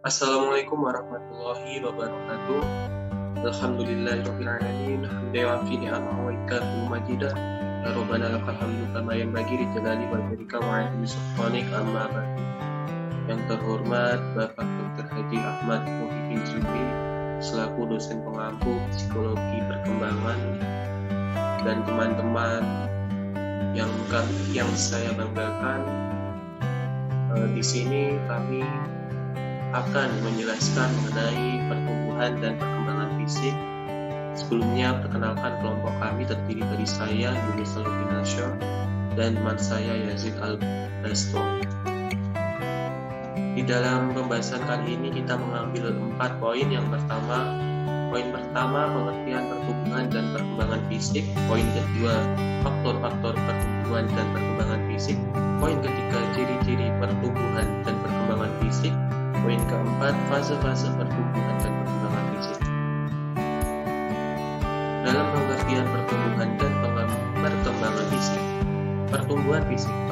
Assalamualaikum warahmatullahi wabarakatuh. Alhamdulillahirabbil alamin. Hamdan wa fi ni'amahu wa ikaful majidah. Ya Rabbana lakal hamdu kama yanbaghi li jalali wajhika wa 'azimi sultanik, amma ba'du. Yang terhormat Bapak Dr. Haji Ahmad Muhyiddin Zuhri selaku dosen pengampu psikologi perkembangan dan teman-teman yang saya banggakan, di sini kami akan menjelaskan mengenai pertumbuhan dan perkembangan fisik. Sebelumnya, perkenalkan kelompok kami terdiri dari saya, Yunus Al-Binasya, dan teman saya, Yazid Al-Basto. Di dalam pembahasan kali ini kita mengambil 4 poin. Poin pertama, pengertian pertumbuhan dan perkembangan fisik. Poin kedua, faktor-faktor pertumbuhan dan perkembangan fisik. Poin ketiga, ciri-ciri pertumbuhan dan perkembangan fisik. Poin keempat, fase-fase pertumbuhan dan perkembangan fisik. Dalam pengertian pertumbuhan dan perkembangan fisik,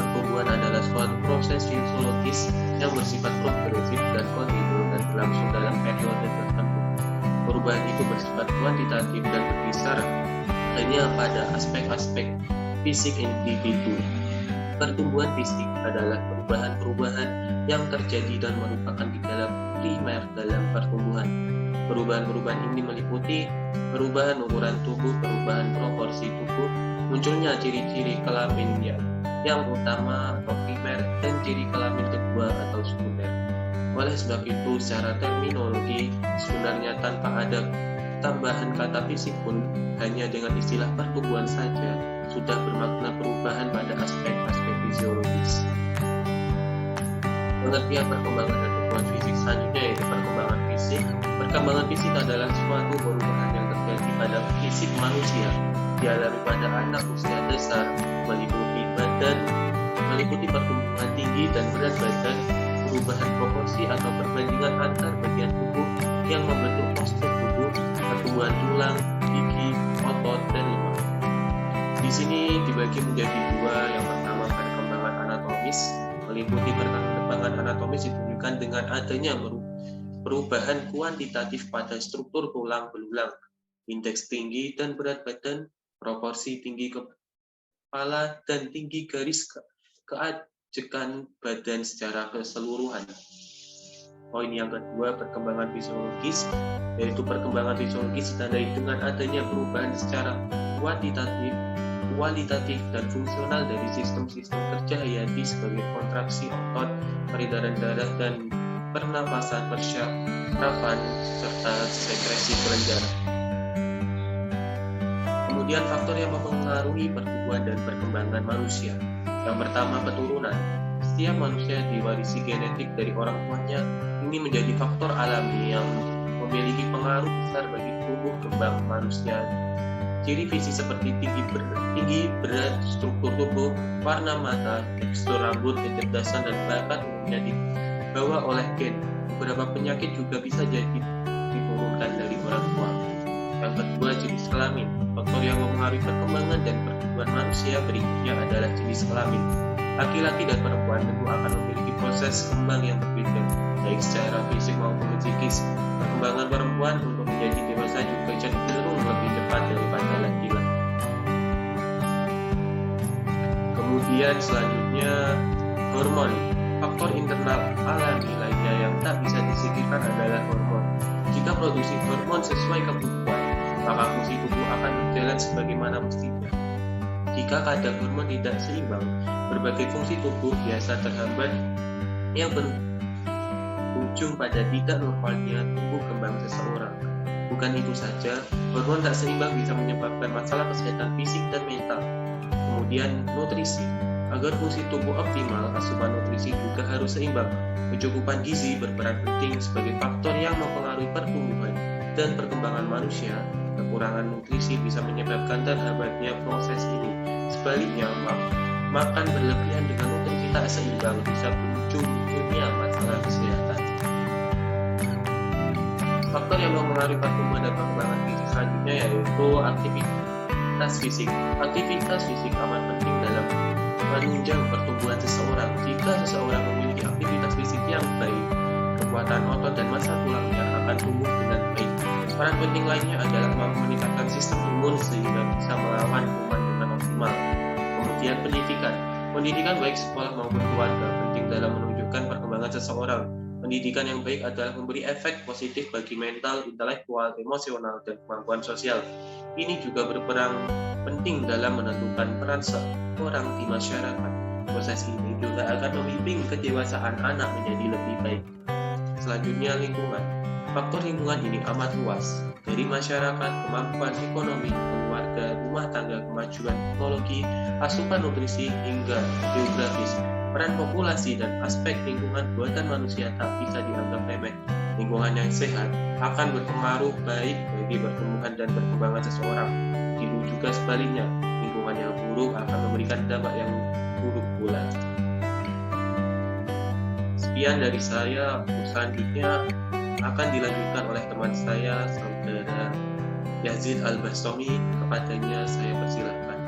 pertumbuhan adalah suatu proses fisiologis yang bersifat progresif dan kontinu dan berlangsung dalam periode tertentu. Perubahan itu bersifat kuantitatif dan berkisar hanya pada aspek-aspek fisik individu. Pertumbuhan fisik adalah perubahan-perubahan yang terjadi dan merupakan gejala primer dalam pertumbuhan. Perubahan-perubahan ini meliputi perubahan ukuran tubuh, perubahan proporsi tubuh, munculnya ciri-ciri kelamin yang utama atau primer, dan ciri kelamin kedua atau sekunder. Oleh sebab itu, secara terminologi, sebenarnya tanpa ada tambahan kata fisik pun, hanya dengan istilah pertumbuhan saja sudah bermakna perubahan pada aspek-aspek fisiologis. Pengertian perkembangan dan pertumbuhan fisik selanjutnya yaitu perkembangan fisik. Perkembangan fisik adalah suatu perubahan yang terjadi pada fisik manusia, dialami pada anak usia dasar, meliputi pertumbuhan tinggi dan berat badan, perubahan proporsi atau perbandingan antar bagian tubuh yang membentuk postur tubuh, pertumbuhan tulang, gigi, otot, dan lemak. Di sini dibagi menjadi dua. Yang pertama, perkembangan anatomis. Meliputi perkembangan anatomis ditunjukkan dengan adanya perubahan kuantitatif pada struktur tulang belulang, indeks tinggi dan berat badan, proporsi tinggi kepala, dan tinggi garis keajekan badan secara keseluruhan. Poin yang kedua, perkembangan fisiologis, yaitu perkembangan fisiologis ditandai dengan adanya perubahan secara kualitatif dan fungsional dari sistem-sistem kerja hayati sebagai kontraksi otot, peredaran darah, dan pernapasan, persyarafan, serta sekresi kelenjar. Kemudian faktor yang mempengaruhi pertumbuhan dan perkembangan manusia. Yang pertama, keturunan. Setiap manusia diwarisi genetik dari orang tuanya. Ini menjadi faktor alami yang memiliki pengaruh besar bagi tumbuh kembang manusia. Ciri fisik seperti tinggi, berat, struktur tubuh, warna mata, tekstur rambut, kecerdasan, dan bakat umumnya dibawa oleh gen. Beberapa penyakit juga bisa jadi diturunkan dari orang tua. Yang kedua, jenis kelamin. Faktor yang mempengaruhi perkembangan dan pertumbuhan manusia berikutnya adalah jenis kelamin. Laki-laki dan perempuan tentu akan memiliki proses kembang yang berbeda, baik secara fisik maupun psikis. Perkembangan perempuan untuk menjadi dewasa juga cenderung lebih cepat daripada laki-laki. Kemudian selanjutnya, hormon. Faktor internal alami lainnya yang tak bisa disingkirkan adalah hormon. Jika produksi hormon sesuai kebutuhan, maka fungsi tubuh akan berjalan sebagaimana mestinya. Jika kadar hormon tidak seimbang, berbagai fungsi tubuh biasa terhambat yang berujung pada tidak normalnya tumbuh kembang seseorang. Bukan itu saja, hormon tak seimbang bisa menyebabkan masalah kesehatan fisik dan mental. Kemudian nutrisi. Agar fungsi tubuh optimal, asupan nutrisi juga harus seimbang. Kecukupan gizi berperan penting sebagai faktor yang mempengaruhi pertumbuhan dan perkembangan manusia. Kekurangan nutrisi bisa menyebabkan terhambatnya proses ini. Sebaliknya, makan berlebihan dengan nutrisi tak seimbang bisa munculnya masalah kesehatan. Faktor yang mempengaruhi pertumbuhan dan perkembangan fisik selanjutnya yaitu aktivitas fisik. Aktivitas fisik amat penting dalam menunjang pertumbuhan seseorang. Jika seseorang memiliki aktivitas fisik yang baik, kekuatan otot dan massa tulangnya akan tumbuh dengan baik. Peran penting lainnya adalah mampu meningkatkan sistem imun sehingga bisa melawan kuman dengan optimal. Kemudian pendidikan. Pendidikan baik sekolah maupun keluarga penting dalam menunjukkan perkembangan seseorang. Pendidikan yang baik adalah memberi efek positif bagi mental, intelektual, emosional, dan kemampuan sosial. Ini juga berperan penting dalam menentukan peran seorang di masyarakat. Proses ini juga akan membimbing kedewasaan anak menjadi lebih baik. Selanjutnya, lingkungan. Faktor lingkungan ini amat luas, dari masyarakat, kemampuan ekonomi, keluarga, rumah tangga, kemajuan teknologi, asupan nutrisi, hingga geografis. Peran populasi dan aspek lingkungan buatan manusia tak bisa dianggap remeh. Lingkungan yang sehat akan berpengaruh baik bagi pertumbuhan dan perkembangan seseorang. Begitu juga sebaliknya, lingkungan yang buruk akan memberikan dampak yang buruk pula. Sekian dari saya, selanjutnya akan dilanjutkan oleh teman saya, saudara Yazid Al-Bastami. Kepadanya saya persilahkan.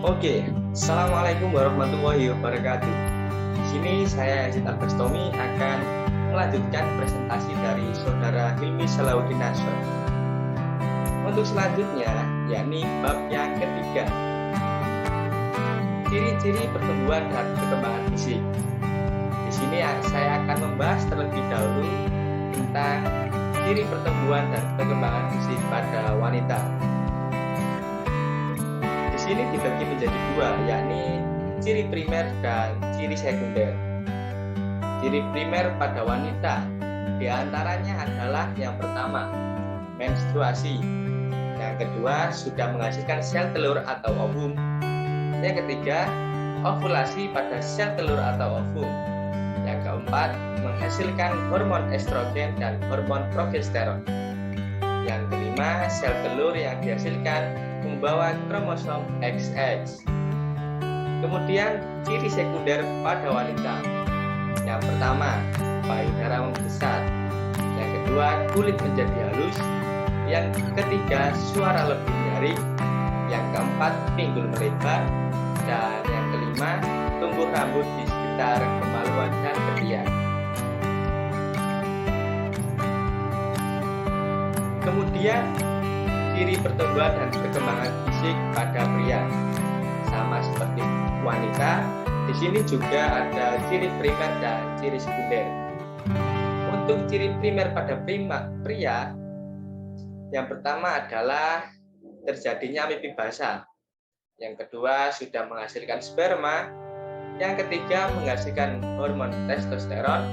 Oke, Assalamualaikum warahmatullahi wabarakatuh. Di sini saya Yazid Al-Bastami akan melanjutkan presentasi dari saudara Hilmi Salahuddin Nasr. Untuk selanjutnya, yakni bab yang ketiga, ciri-ciri pertumbuhan dan perkembangan fisik. Di sini saya akan membahas terlebih dahulu tentang ciri pertumbuhan dan perkembangan fisik pada wanita. Di sini dibagi menjadi dua, yakni ciri primer dan ciri sekunder. Ciri primer pada wanita diantaranya adalah yang pertama, menstruasi. Yang kedua, sudah menghasilkan sel telur atau ovum. Yang ketiga, ovulasi pada sel telur atau ovum. Yang keempat, menghasilkan hormon estrogen dan hormon progesteron. Yang kelima, sel telur yang dihasilkan membawa kromosom XX. Kemudian, ciri sekunder pada wanita. Yang pertama, payudara membesar. Yang kedua, kulit menjadi halus. Yang ketiga, suara lebih nyaring. Yang keempat, pinggul melebar. Dan yang kelima, tumbuh rambut di sekitar kemaluan dan ketiak. Kemudian, ciri pertumbuhan dan perkembangan fisik pada pria. Sama seperti wanita, di sini juga ada ciri primer dan ciri sekunder. Untuk ciri primer pada pria, yang pertama adalah terjadinya mimpi basah. Yang kedua, sudah menghasilkan sperma. Yang ketiga, menghasilkan hormon testosteron,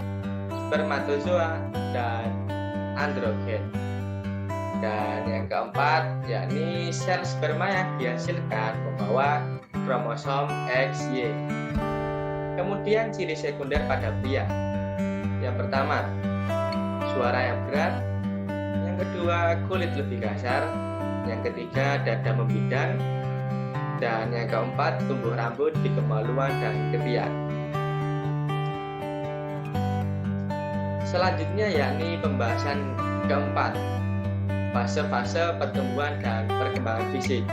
spermatozoa, dan androgen. Dan yang keempat, yakni sel sperma yang dihasilkan membawa kromosom XY. Kemudian ciri sekunder pada pria. Yang pertama, suara yang berat. Yang kedua, kulit lebih kasar. Yang ketiga, dada membidang. Dan yang keempat, tumbuh rambut di kemaluan dan ketiak. Selanjutnya yakni pembahasan keempat, fase-fase pertumbuhan dan perkembangan fisik.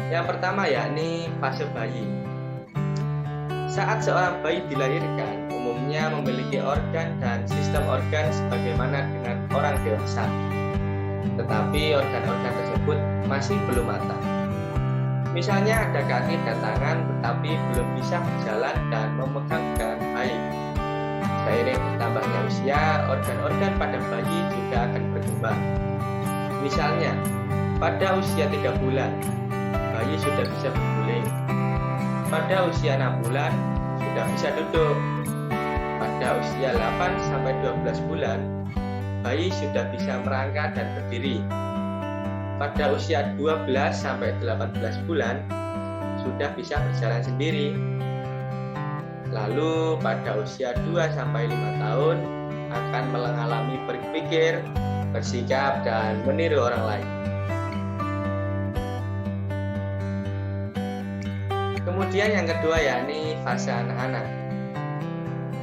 Yang pertama yakni fase bayi. Saat seorang bayi dilahirkan, umumnya memiliki organ dan sistem organ sebagaimana dengan orang dewasa. Tetapi organ-organ tersebut masih belum matang. Misalnya ada kaki dan tangan tetapi belum bisa berjalan dan memegang dengan baik. Seiring bertambahnya usia, organ-organ pada bayi juga akan berkembang. Misalnya, pada usia 3 bulan, bayi sudah bisa berguling. Pada usia 6 bulan, sudah bisa duduk. Pada usia 8-12 bulan, bayi sudah bisa merangkak dan berdiri. Pada usia 12-18 bulan, sudah bisa berjalan sendiri. Lalu pada usia 2-5 tahun akan mengalami berpikir, bersikap, dan meniru orang lain. Kemudian yang kedua yakni fase anak-anak.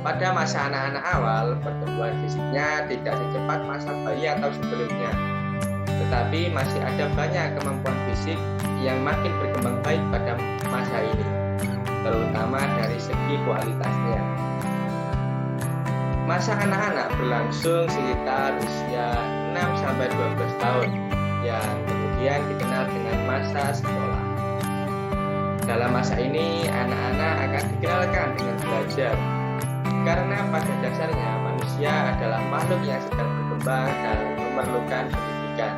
Pada masa anak-anak awal, pertumbuhan fisiknya tidak secepat masa bayi atau sebelumnya. Tetapi masih ada banyak kemampuan fisik yang makin berkembang baik pada masa ini, terutama dari segi kualitasnya. Masa anak-anak berlangsung sekitar usia 6-12 tahun yang kemudian dikenal dengan masa sekolah. Dalam masa ini, anak-anak akan dikenalkan dengan belajar, karena pada dasarnya manusia adalah makhluk yang sedang berkembang dan memerlukan pendidikan.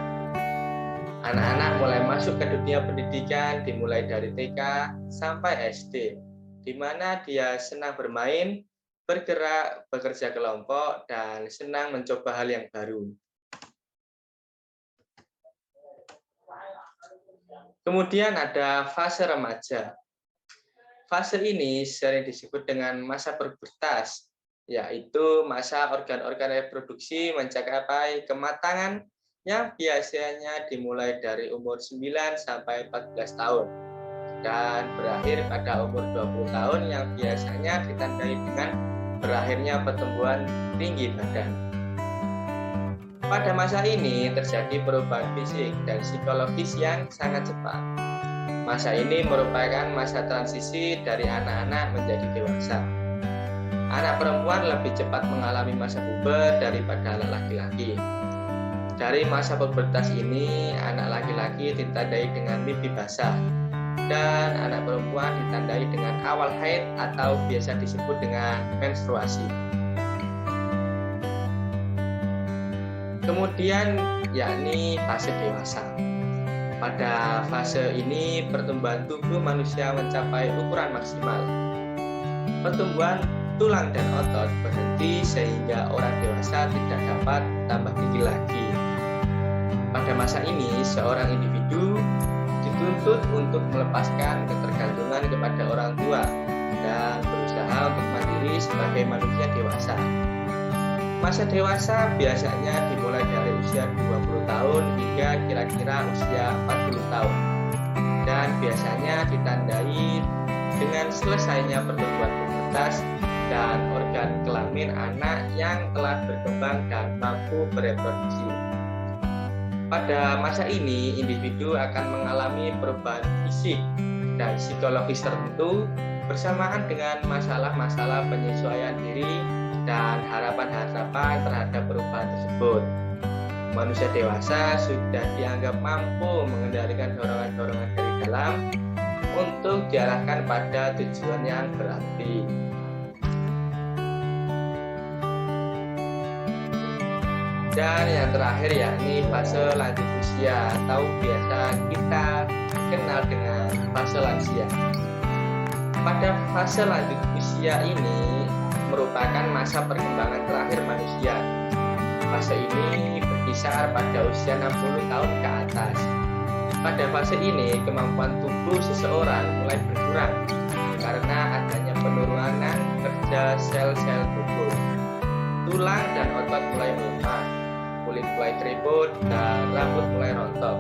Anak-anak mulai masuk ke dunia pendidikan dimulai dari TK sampai SD, di mana dia senang bermain, bergerak, bekerja kelompok, dan senang mencoba hal yang baru. Kemudian ada fase remaja. Fase ini sering disebut dengan masa pubertas, yaitu masa organ-organ reproduksi mencapai kematangan yang biasanya dimulai dari umur 9 sampai 14 tahun dan berakhir pada umur 20 tahun yang biasanya ditandai dengan berakhirnya pertumbuhan tinggi badan. Pada masa ini terjadi perubahan fisik dan psikologis yang sangat cepat. Masa ini merupakan masa transisi dari anak-anak menjadi dewasa. Anak perempuan lebih cepat mengalami masa puber daripada anak laki-laki. Dari masa pubertas ini, anak laki-laki ditandai dengan mimpi basah, dan anak perempuan ditandai dengan awal haid atau biasa disebut dengan menstruasi. Kemudian yakni fase dewasa. Pada fase ini pertumbuhan tubuh manusia mencapai ukuran maksimal. Pertumbuhan tulang dan otot berhenti sehingga orang dewasa tidak dapat tambah tinggi lagi. Pada masa ini seorang individu dituntut untuk melepaskan ketergantungan kepada orang tua dan berusaha untuk mandiri sebagai manusia dewasa. Masa dewasa biasanya dimulai dari usia 20 tahun hingga kira-kira usia 40 tahun. Dan biasanya ditandai dengan selesainya pertumbuhan pubertas dan organ kelamin anak yang telah berkembang dan mampu bereproduksi. Pada masa ini, individu akan mengalami perubahan fisik dan psikologis tertentu bersamaan dengan masalah-masalah penyesuaian diri dan harapan-harapan terhadap perubahan tersebut. Manusia dewasa sudah dianggap mampu mengendalikan dorongan-dorongan dari dalam untuk diarahkan pada tujuan yang berarti. Dan yang terakhir yakni fase lanjut usia atau biasa kita kenal dengan fase lansia. Pada fase lanjut usia ini merupakan masa perkembangan terakhir manusia. Fase ini berkisar pada usia 60 tahun ke atas. Pada fase ini kemampuan tubuh seseorang mulai berkurang karena adanya penurunan kerja sel-sel tubuh. Tulang dan otot mulai melemah, kulit mulai keriput, dan rambut mulai rontok.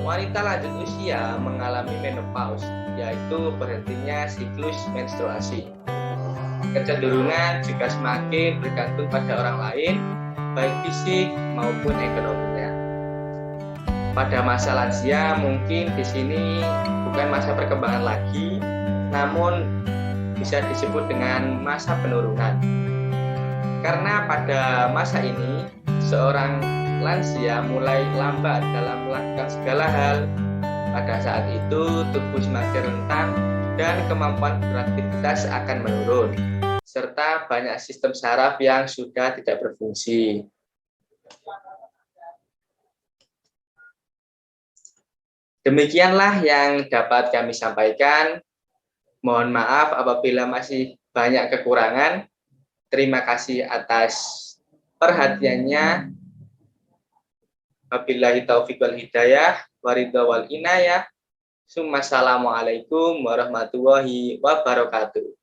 Wanita lanjut usia mengalami menopause, yaitu berhentinya siklus menstruasi. Kecenderungan juga semakin bergantung pada orang lain, baik fisik maupun ekonominya. Pada masa lansia mungkin di sini bukan masa perkembangan lagi, namun bisa disebut dengan masa penurunan. Karena pada masa ini seorang lansia mulai lambat dalam melakukan segala hal. Pada saat itu tubuh semakin rentan dan kemampuan beraktivitas akan menurun, serta banyak sistem saraf yang sudah tidak berfungsi. Demikianlah yang dapat kami sampaikan. Mohon maaf apabila masih banyak kekurangan. Terima kasih atas perhatiannya. Wabillahi taufiq wal hidayah, waridha wal inayah. Assalamualaikum warahmatullahi wabarakatuh.